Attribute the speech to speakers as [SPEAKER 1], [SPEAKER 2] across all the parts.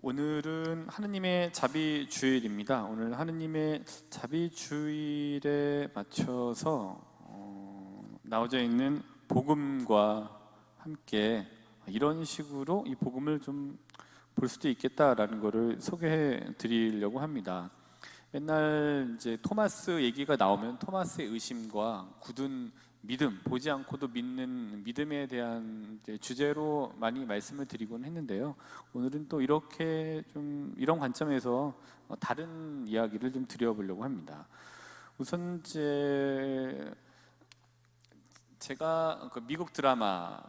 [SPEAKER 1] 오늘은 하느님의 자비주일입니다. 오늘 하느님의 자비주일에 맞춰서 나오져 있는 복음과 함께 이런 식으로 이 복음을 좀 볼 수도 있겠다라는 것을 소개해 드리려고 합니다. 맨날 이제 토마스 얘기가 나오면 토마스의 의심과 굳은 믿음, 보지 않고도 믿는 믿음에 대한 주제로 많이 말씀을 드리곤 했는데요. 오늘은 또 이렇게 좀 이런 관점에서 다른 이야기를 좀 드려보려고 합니다. 우선 제가 그 미국 드라마에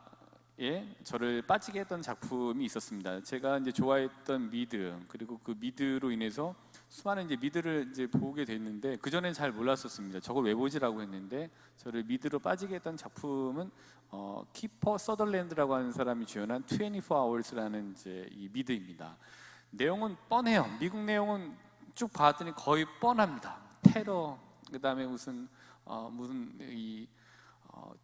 [SPEAKER 1] 저를 빠지게 했던 작품이 있었습니다. 제가 이제 좋아했던 미드, 그리고 그 미드로 인해서 수많은 이제 미드를 이제 보게 됐는데, 그 전엔 잘 몰랐었습니다. 저걸 왜 보지라고 했는데, 저를 미드로 빠지게 했던 작품은 키퍼 서덜랜드라고 하는 사람이 주연한 24 Hours라는 이제 이 미드입니다. 내용은 뻔해요. 미국 내용은 쭉 봤더니 거의 뻔합니다. 테러, 그다음에 무슨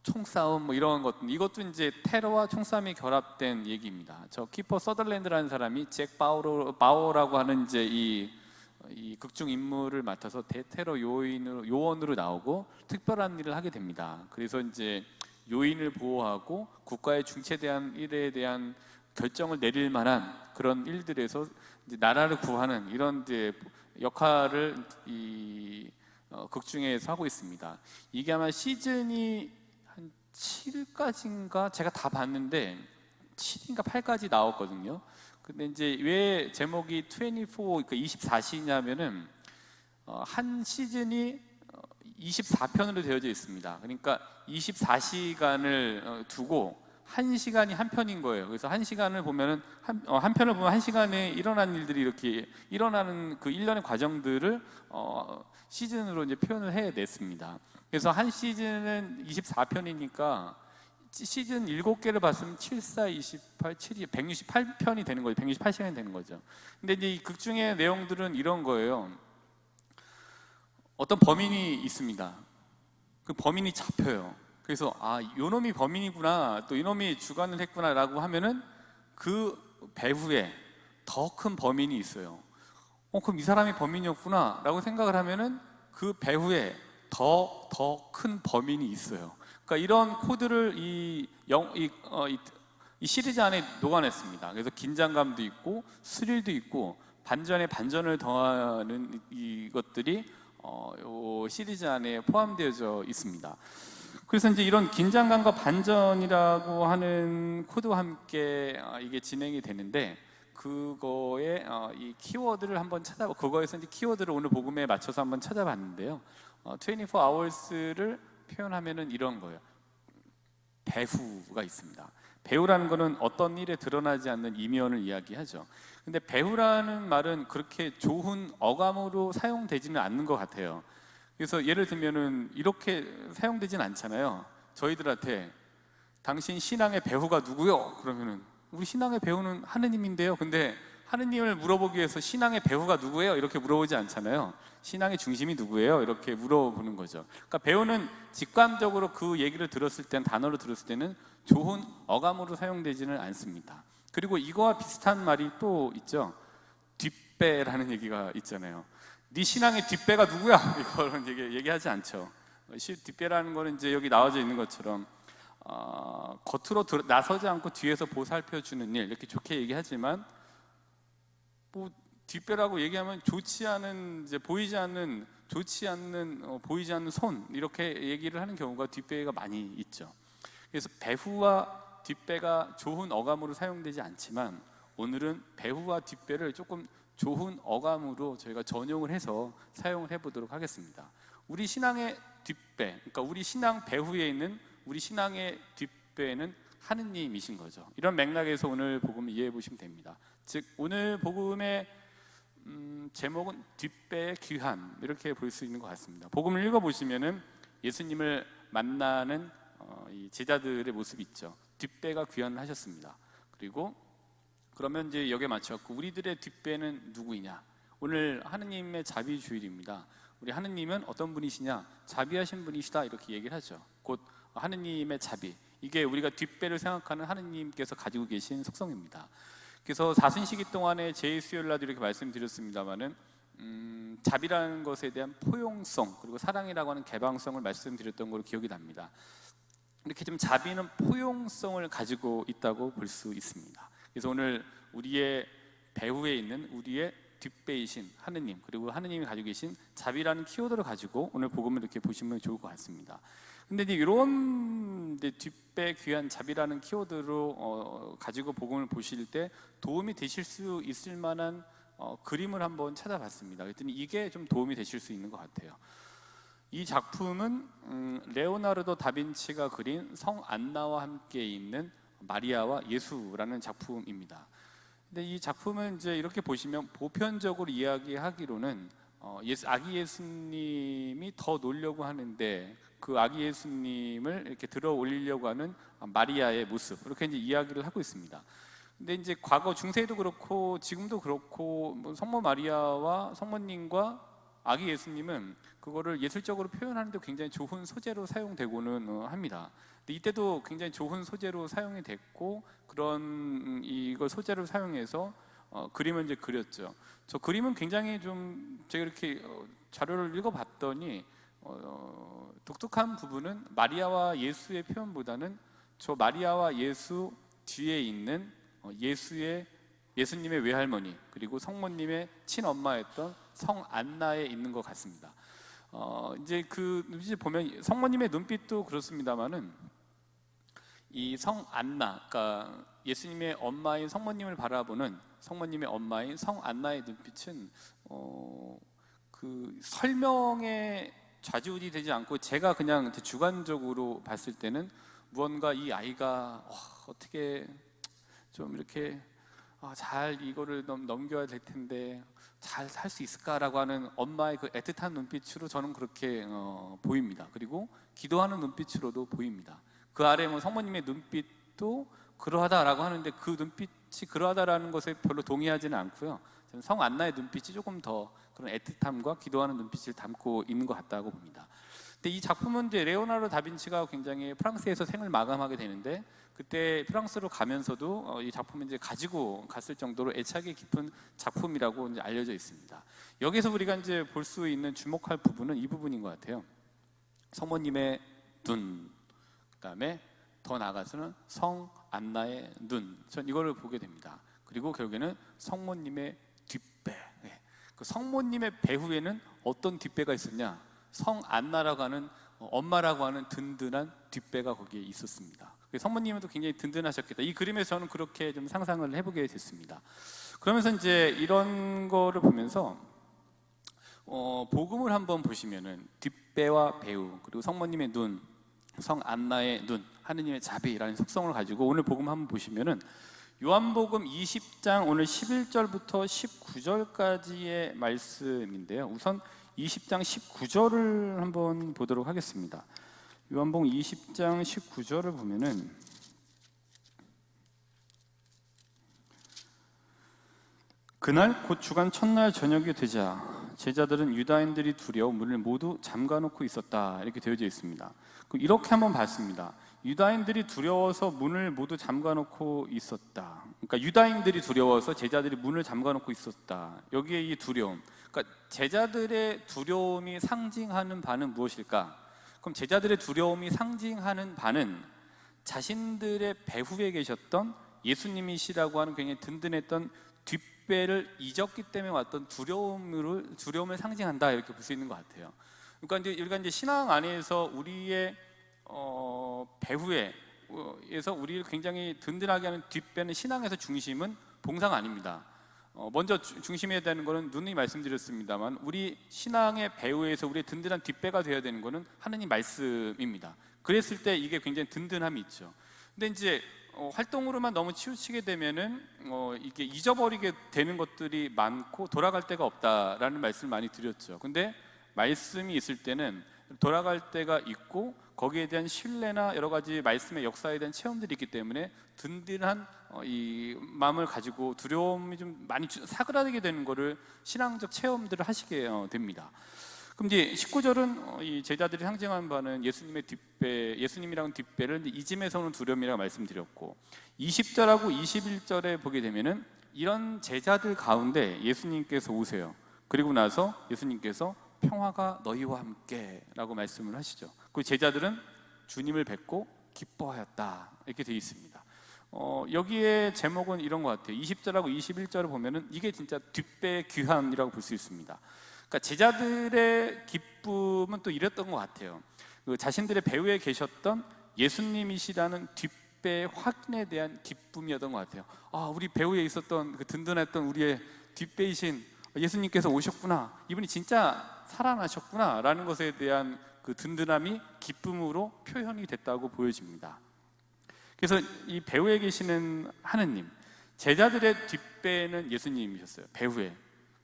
[SPEAKER 1] 총싸움 뭐 이런 것들, 이것도 이제 테러와 총싸움이 결합된 얘기입니다. 저 키퍼 서덜랜드라는 사람이 잭 바우어라고 하는 이제 이 극중 인물을 맡아서 대테러 요원으로 나오고 특별한 일을 하게 됩니다. 그래서 이제 요인을 보호하고 국가의 중체대한 일에 대한 결정을 내릴 만한 그런 일들에서 이제 나라를 구하는 이런 이제 역할을 극중에서 하고 있습니다. 이게 아마 시즌이 한 7까지인가 제가 다 봤는데 7인가 8까지 나왔거든요. 근데 이제 왜 제목이 24시냐면은 한 시즌이 24편으로 되어져 있습니다. 그러니까 24시간을 두고 한 시간이 한 편인 거예요. 그래서 한 시간을 보면은 한 편을 보면 한 시간에 일어난 일들이 이렇게 일어나는 그 일련의 과정들을 시즌으로 이제 표현을 해냈습니다. 그래서 한 시즌은 24편이니까 시즌 7개를 봤으면 7, 4, 28, 7이 168편이 되는 거죠. 168시간이 되는 거죠. 근데 이제 이 극 중의 내용들은 이런 거예요. 어떤 범인이 있습니다. 그 범인이 잡혀요. 그래서 요 놈이 범인이구나, 또 이놈이 주관을 했구나 라고 하면은 그 배후에 더 큰 범인이 있어요. 그럼 이 사람이 범인이었구나 라고 생각을 하면은 그 배후에 더 큰 범인이 있어요. 그러니까 이런 코드를 이 시리즈 안에 녹아냈습니다. 그래서 긴장감도 있고 스릴도 있고 반전에 반전을 더하는 이것들이 이 시리즈 안에 포함되어져 있습니다. 그래서 이제 이런 긴장감과 반전이라고 하는 코드와 함께 이게 진행이 되는데, 그거에 이 키워드를 한번 그거에서 이제 키워드를 오늘 복음에 맞춰서 한번 찾아봤는데요. 24 Hours를 표현하면은 이런 거예요. 배후가 있습니다. 배후라는 거는 어떤 일에 드러나지 않는 이면을 이야기하죠. 근데 배후라는 말은 그렇게 좋은 어감으로 사용되지는 않는 것 같아요. 그래서 예를 들면은 이렇게 사용되진 않잖아요. 저희들한테 당신 신앙의 배후가 누구요? 그러면은 우리 신앙의 배후는 하느님인데요. 근데 하느님을 물어보기 위해서 신앙의 배후가 누구예요? 이렇게 물어보지 않잖아요. 신앙의 중심이 누구예요? 이렇게 물어보는 거죠. 그러니까 배후는 직관적으로 그 얘기를 들었을 때는, 단어로 들었을 때는 좋은 어감으로 사용되지는 않습니다. 그리고 이거와 비슷한 말이 또 있죠. 뒷배라는 얘기가 있잖아요. 네 신앙의 뒷배가 누구야? 이거는 얘기하지 않죠. 뒷배라는 거는 이제 여기 나와져 있는 것처럼 겉으로 나서지 않고 뒤에서 보살펴주는 일, 이렇게 좋게 얘기하지만 뭐 뒷배라고 얘기하면 좋지 않은, 이제 보이지 않는 보이지 않는 손, 이렇게 얘기를 하는 경우가 뒷배가 많이 있죠. 그래서 배후와 뒷배가 좋은 어감으로 사용되지 않지만, 오늘은 배후와 뒷배를 조금 좋은 어감으로 저희가 전용을 해서 사용을 해보도록 하겠습니다. 우리 신앙의 뒷배, 그러니까 우리 신앙 배후에 있는 우리 신앙의 뒷배는 하느님이신 거죠. 이런 맥락에서 오늘 복음을 이해해 보시면 됩니다. 즉 오늘 복음의 제목은 뒷배의 귀한, 이렇게 볼 수 있는 것 같습니다. 복음을 읽어보시면은 예수님을 만나는 이 제자들의 모습이 있죠. 뒷배가 귀환을 하셨습니다. 그리고 그러면 이제 여기에 맞춰갖고 우리들의 뒷배는 누구이냐? 오늘 하느님의 자비주일입니다. 우리 하느님은 어떤 분이시냐? 자비하신 분이시다, 이렇게 얘기를 하죠. 곧 하느님의 자비, 이게 우리가 뒷배를 생각하는 하느님께서 가지고 계신 속성입니다. 그래서 사순시기 동안에 제2수요일날도 이렇게 말씀드렸습니다마는 자비라는 것에 대한 포용성, 그리고 사랑이라고 하는 개방성을 말씀드렸던 걸로 기억이 납니다. 이렇게 좀 자비는 포용성을 가지고 있다고 볼 수 있습니다. 그래서 오늘 우리의 배후에 있는 우리의 뒷배이신 하느님, 그리고 하느님이 가지고 계신 자비라는 키워드를 가지고 오늘 복음을 이렇게 보시면 좋을 것 같습니다. 근데 이제 이런 뒷배 귀한 자비라는 키워드로 가지고 복음을 보실 때 도움이 되실 수 있을 만한 그림을 한번 찾아봤습니다. 그랬더니 이게 좀 도움이 되실 수 있는 것 같아요. 이 작품은 레오나르도 다빈치가 그린 성 안나와 함께 있는 마리아와 예수라는 작품입니다. 근데 이 작품은 이제 이렇게 보시면 보편적으로 이야기하기로는 아기 예수님이 더 놀려고 하는데 그 아기 예수님을 이렇게 들어 올리려고 하는 마리아의 모습, 이렇게 이제 이야기를 하고 있습니다. 근데 이제 과거 중세에도 그렇고 지금도 그렇고 성모 마리아와 성모님과 아기 예수님은 그거를 예술적으로 표현하는데 굉장히 좋은 소재로 사용되고는 합니다. 근데 이때도 굉장히 좋은 소재로 사용이 됐고 그런 이걸 소재로 사용해서 그림을 이제 그렸죠. 저 그림은 굉장히 좀 제가 이렇게 자료를 읽어봤더니 독특한 부분은 마리아와 예수의 표현보다는 저 마리아와 예수 뒤에 있는 예수님의 외할머니, 그리고 성모님의 친엄마였던 성 안나에 있는 것 같습니다. 이제 보면 성모님의 눈빛도 그렇습니다만은 이 성 안나, 그러니까 예수님의 엄마인 성모님을 바라보는 성모님의 엄마인 성 안나의 눈빛은 그 설명에 좌지우지 되지 않고 제가 그냥 주관적으로 봤을 때는 무언가 이 아이가 어떻게 좀 이렇게 잘 이거를 넘겨야 될 텐데 잘 살 수 있을까라고 하는 엄마의 그 애틋한 눈빛으로 저는 그렇게 보입니다. 그리고 기도하는 눈빛으로도 보입니다. 그 아래 성모님의 눈빛도 그러하다라고 하는데 그 눈빛이 그러하다라는 것에 별로 동의하지는 않고요. 저는 성 안나의 눈빛이 조금 더 그런 애틋함과 기도하는 눈빛을 담고 있는 것 같다고 봅니다. 근데 이 작품은 이제 레오나르도 다빈치가 굉장히 프랑스에서 생을 마감하게 되는데 그때 프랑스로 가면서도 이 작품을 이제 가지고 갔을 정도로 애착이 깊은 작품이라고 이제 알려져 있습니다. 여기서 우리가 이제 볼 수 있는 주목할 부분은 이 부분인 것 같아요. 성모님의 눈, 그다음에 더 나아가서는 성 안나의 눈, 전 이거를 보게 됩니다. 그리고 결국에는 성모님의 뒷배. 그 성모님의 배후에는 어떤 뒷배가 있었냐? 성 안나라고 하는 엄마라고 하는 든든한 뒷배가 거기에 있었습니다. 성모님은 또 굉장히 든든하셨겠다. 이 그림에서 저는 그렇게 좀 상상을 해보게 됐습니다. 그러면서 이제 이런 거를 보면서 복음을 한번 보시면은 뒷배와 배우, 그리고 성모님의 눈, 성 안나의 눈, 하느님의 자비라는 속성을 가지고 오늘 복음 한번 보시면은 요한복음 20장 오늘 11절부터 19절까지의 말씀인데요. 우선 20장 19절을 한번 보도록 하겠습니다. 요한복음 20장 19절을 보면은 그날 곧 주간 첫날 저녁이 되자 제자들은 유다인들이 두려워 문을 모두 잠가놓고 있었다, 이렇게 되어져 있습니다. 이렇게 한번 봤습니다. 유다인들이 두려워서 문을 모두 잠가놓고 있었다. 그러니까 유다인들이 두려워서 제자들이 문을 잠가놓고 있었다. 여기에 이 두려움, 그러니까 제자들의 두려움이 상징하는 바는 무엇일까? 그럼 제자들의 두려움이 상징하는 바는 자신들의 배후에 계셨던 예수님이시라고 하는 굉장히 든든했던 뒷배를 잊었기 때문에 왔던 두려움을 상징한다, 이렇게 볼 수 있는 것 같아요. 그러니까 이제 우리가 이제 신앙 안에서 우리의 배후에서 우리를 굉장히 든든하게 하는 뒷배는 신앙에서 중심은 봉사가 아닙니다. 먼저 중심해야 되는 것은 누누이 말씀드렸습니다만 우리 신앙의 배후에서 우리의 든든한 뒷배가 되어야 되는 것은 하느님 말씀입니다. 그랬을 때 이게 굉장히 든든함이 있죠. 근데 이제 활동으로만 너무 치우치게 되면은 이게 잊어버리게 되는 것들이 많고 돌아갈 데가 없다라는 말씀을 많이 드렸죠. 근데 말씀이 있을 때는 돌아갈 때가 있고 거기에 대한 신뢰나 여러 가지 말씀의 역사에 대한 체험들이 있기 때문에 든든한 이 마음을 가지고 두려움이 좀 많이 사그라들게 되는 거를 신앙적 체험들을 하시게 됩니다. 그럼 이제 19절은 이 제자들이 상징하는 바는 예수님의 뒷배, 예수님이라는 뒷배를 잊음에서 오는 두려움이라고 말씀드렸고 20절하고 21절에 보게 되면은 이런 제자들 가운데 예수님께서 오세요. 그리고 나서 예수님께서 평화가 너희와 함께 라고 말씀을 하시죠. 그 제자들은 주님을 뵙고 기뻐하였다 이렇게 되어 있습니다. 여기에 제목은 이런 것 같아요. 20절하고 21절을 보면은 이게 진짜 뒷배의 귀함이라고 볼 수 있습니다. 그러니까 제자들의 기쁨은 또 이랬던 것 같아요. 그 자신들의 배후에 계셨던 예수님이시라는 뒷배의 확인에 대한 기쁨이었던 것 같아요. 우리 배후에 있었던 그 든든했던 우리의 뒷배이신 예수님께서 오셨구나, 이분이 진짜 살아나셨구나 라는 것에 대한 그 든든함이 기쁨으로 표현이 됐다고 보여집니다. 그래서 이 배후에 계시는 하느님, 제자들의 뒷배는 예수님이셨어요. 배후에.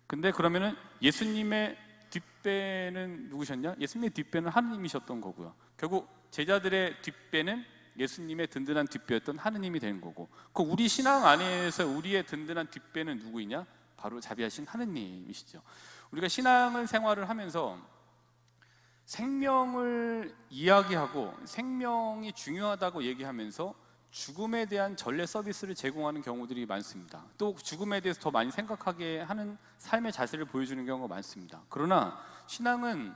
[SPEAKER 1] 근데 그러면은 예수님의 뒷배는 누구셨냐? 예수님의 뒷배는 하느님이셨던 거고요. 결국 제자들의 뒷배는 예수님의 든든한 뒷배였던 하느님이 되는 거고, 그 우리 신앙 안에서 우리의 든든한 뒷배는 누구이냐? 바로 자비하신 하느님이시죠. 우리가 신앙을 생활을 하면서 생명을 이야기하고 생명이 중요하다고 얘기하면서 죽음에 대한 전례 서비스를 제공하는 경우들이 많습니다. 또 죽음에 대해서 더 많이 생각하게 하는 삶의 자세를 보여주는 경우가 많습니다. 그러나 신앙은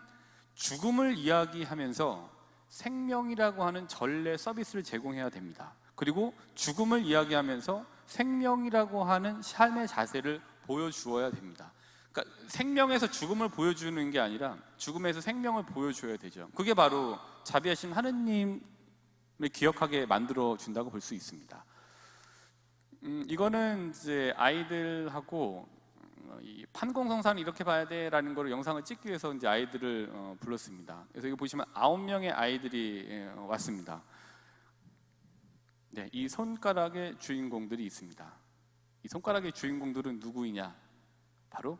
[SPEAKER 1] 죽음을 이야기하면서 생명이라고 하는 전례 서비스를 제공해야 됩니다. 그리고 죽음을 이야기하면서 생명이라고 하는 삶의 자세를 보여주어야 됩니다. 그러니까 생명에서 죽음을 보여주는 게 아니라 죽음에서 생명을 보여줘야 되죠. 그게 바로 자비하신 하느님을 기억하게 만들어 준다고 볼 수 있습니다. 이거는 이제 아이들하고 이 판공성사는 이렇게 봐야 돼라는 걸 영상을 찍기 위해서 이제 아이들을 불렀습니다. 그래서 여기 보시면 9명의 아이들이 왔습니다. 네, 이 손가락의 주인공들이 있습니다. 이 손가락의 주인공들은 누구이냐? 바로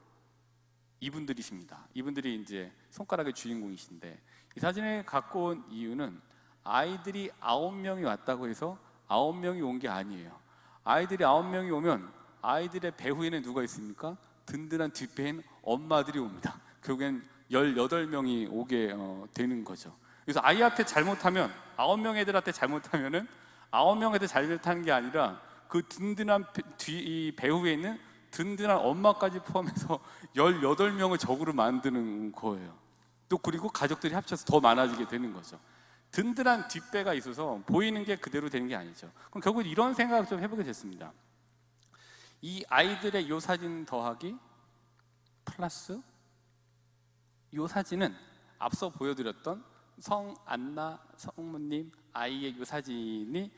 [SPEAKER 1] 이분들이십니다. 이분들이 이제 손가락의 주인공이신데, 이 사진을 갖고 온 이유는 아이들이 9명이 왔다고 해서 9명이 온 게 아니에요. 아이들이 9명이 오면 아이들의 배후에는 누가 있습니까? 든든한 뒷배인 엄마들이 옵니다. 결국엔 18명이 오게 되는 거죠. 그래서 아이한테 잘못하면, 9명 애들한테 잘못하면은 9명 애들 잘못하는 게 아니라 그 든든한 배후에 있는 든든한 엄마까지 포함해서 18명을 적으로 만드는 거예요. 또 그리고 가족들이 합쳐서 더 많아지게 되는 거죠. 든든한 뒷배가 있어서 보이는 게 그대로 되는 게 아니죠. 그럼 결국 이런 생각을 좀 해보게 됐습니다. 이 아이들의 이 사진 더하기 플러스 이 사진은 앞서 보여드렸던 성안나 성모님 아이의 이 사진이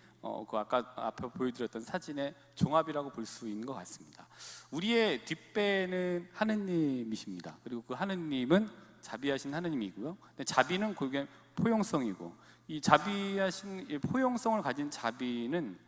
[SPEAKER 1] 그 아까 앞에 보여드렸던 사진의 종합이라고 볼 수 있는 것 같습니다. 우리의 뒷배는 하느님이십니다. 그리고 그 하느님은 자비하신 하느님이고요. 근데 자비는 그게 포용성이고, 이 자비하신 포용성을 가진 자비는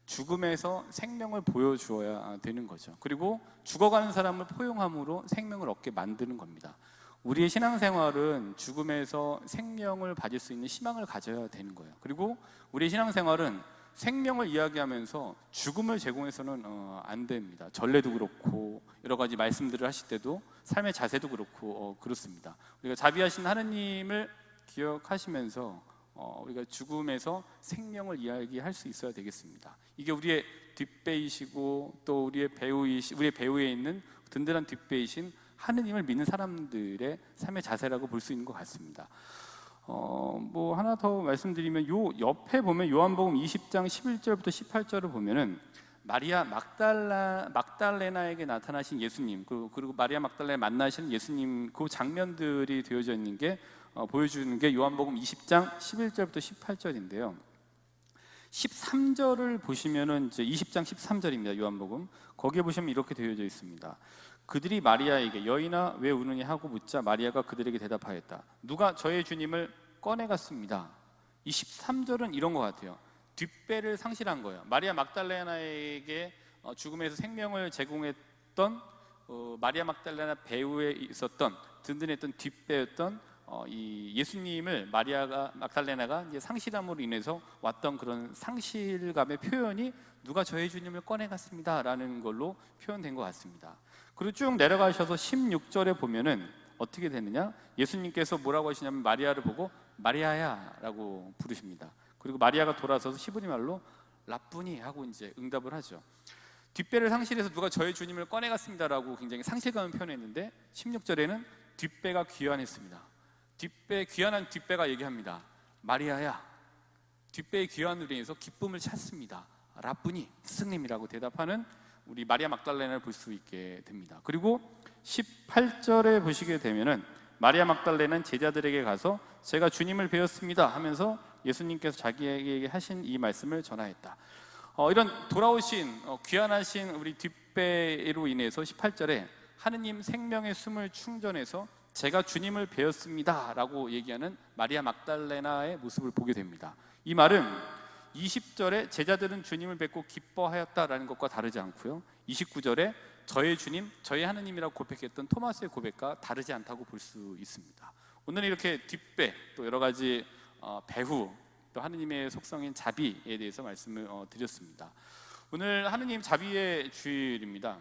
[SPEAKER 1] 죽음에서 생명을 보여주어야 되는 거죠. 그리고 죽어가는 사람을 포용함으로 생명을 얻게 만드는 겁니다. 우리의 신앙생활은 죽음에서 생명을 가질 수 있는 희망을 가져야 되는 거예요. 그리고 우리의 신앙생활은 생명을 이야기하면서 죽음을 제공해서는 안 됩니다. 전례도 그렇고 여러 가지 말씀들을 하실 때도 삶의 자세도 그렇고 그렇습니다. 우리가 자비하신 하느님을 기억하시면서 우리가 죽음에서 생명을 이야기할 수 있어야 되겠습니다. 이게 우리의 뒷배이시고 또 우리의 배후에 있는 든든한 뒷배이신 하느님을 믿는 사람들의 삶의 자세라고 볼 수 있는 것 같습니다. 뭐 하나 더 말씀드리면, 요 옆에 보면 요한복음 20장 11절부터 18절을 보면은 마리아 막달레나에게 나타나신 예수님, 그리고 마리아 막달레나 만나시는 예수님, 그 장면들이 되어져 있는 게 보여주는 게 요한복음 20장 11절부터 18절인데요. 13절을 보시면은 이제 20장 13절입니다. 요한복음. 거기에 보시면 이렇게 되어져 있습니다. 그들이 마리아에게 여인아 왜 우느냐 하고 묻자 마리아가 그들에게 대답하였다. 누가 저의 주님을 꺼내갔습니다. 이 13절은 이런 것 같아요. 뒷배를 상실한 거예요. 마리아 막달레나에게 죽음에서 생명을 제공했던 마리아 막달레나 배후에 있었던 든든했던 뒷배였던 이 예수님을 마리아 막달레나가 이제 상실함으로 인해서 왔던 그런 상실감의 표현이 누가 저의 주님을 꺼내갔습니다 라는 걸로 표현된 것 같습니다. 그리고 쭉 내려가셔서 16절에 보면은 어떻게 되느냐, 예수님께서 뭐라고 하시냐면 마리아를 보고 마리아야 라고 부르십니다. 그리고 마리아가 돌아서서 히브리 말로 라쁘니 하고 이제 응답을 하죠. 뒷배를 상실해서 누가 저의 주님을 꺼내갔습니다라고 굉장히 상실감을 표현했는데 16절에는 뒷배가 귀환했습니다. 귀환한 뒷배가 얘기합니다. 마리아야, 뒷배의 귀환으로 인해서 기쁨을 찾습니다. 라쁘니 스승님이라고 대답하는 우리 마리아 막달레나를 볼 수 있게 됩니다. 그리고 18절에 보시게 되면은 마리아 막달레나는 제자들에게 가서 제가 주님을 배웠습니다 하면서 예수님께서 자기에게 하신 이 말씀을 전하였다. 이런 돌아오신 귀환하신 우리 뒷배로 인해서 18절에 하느님 생명의 숨을 충전해서 제가 주님을 배웠습니다 라고 얘기하는 마리아 막달레나의 모습을 보게 됩니다. 이 말은 20절에 제자들은 주님을 뵙고 기뻐하였다라는 것과 다르지 않고요, 29절에 저의 주님, 저의 하느님이라고 고백했던 토마스의 고백과 다르지 않다고 볼 수 있습니다. 오늘은 이렇게 뒷배, 또 여러 가지 배후, 또 하느님의 속성인 자비에 대해서 말씀을 드렸습니다. 오늘 하느님 자비의 주일입니다.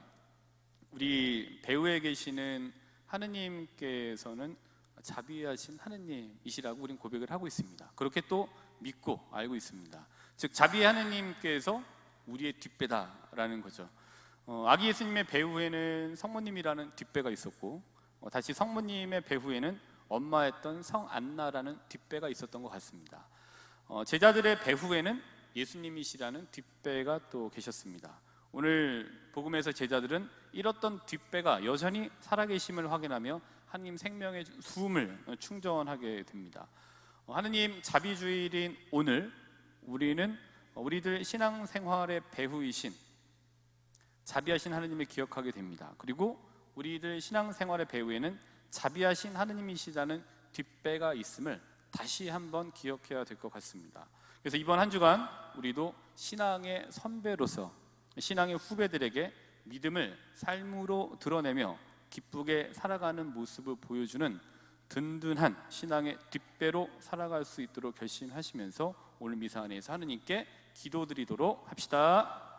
[SPEAKER 1] 우리 배후에 계시는 하느님께서는 자비하신 하느님이시라고 우리는 고백을 하고 있습니다. 그렇게 또 믿고 알고 있습니다. 즉 자비의 하느님께서 우리의 뒷배다라는 거죠. 아기 예수님의 배후에는 성모님이라는 뒷배가 있었고, 다시 성모님의 배후에는 엄마였던 성안나라는 뒷배가 있었던 것 같습니다. 제자들의 배후에는 예수님이시라는 뒷배가 또 계셨습니다. 오늘 복음에서 제자들은 잃었던 뒷배가 여전히 살아계심을 확인하며 하느님 생명의 숨을 충전하게 됩니다. 하느님 자비주일인 오늘 우리는 우리들 신앙생활의 배후이신 자비하신 하느님을 기억하게 됩니다. 그리고 우리들 신앙생활의 배후에는 자비하신 하느님이시라는 뒷배가 있음을 다시 한번 기억해야 될 것 같습니다. 그래서 이번 한 주간 우리도 신앙의 선배로서 신앙의 후배들에게 믿음을 삶으로 드러내며 기쁘게 살아가는 모습을 보여주는 든든한 신앙의 뒷배로 살아갈 수 있도록 결심하시면서 오늘 미사 안에서 하느님께 기도드리도록 합시다.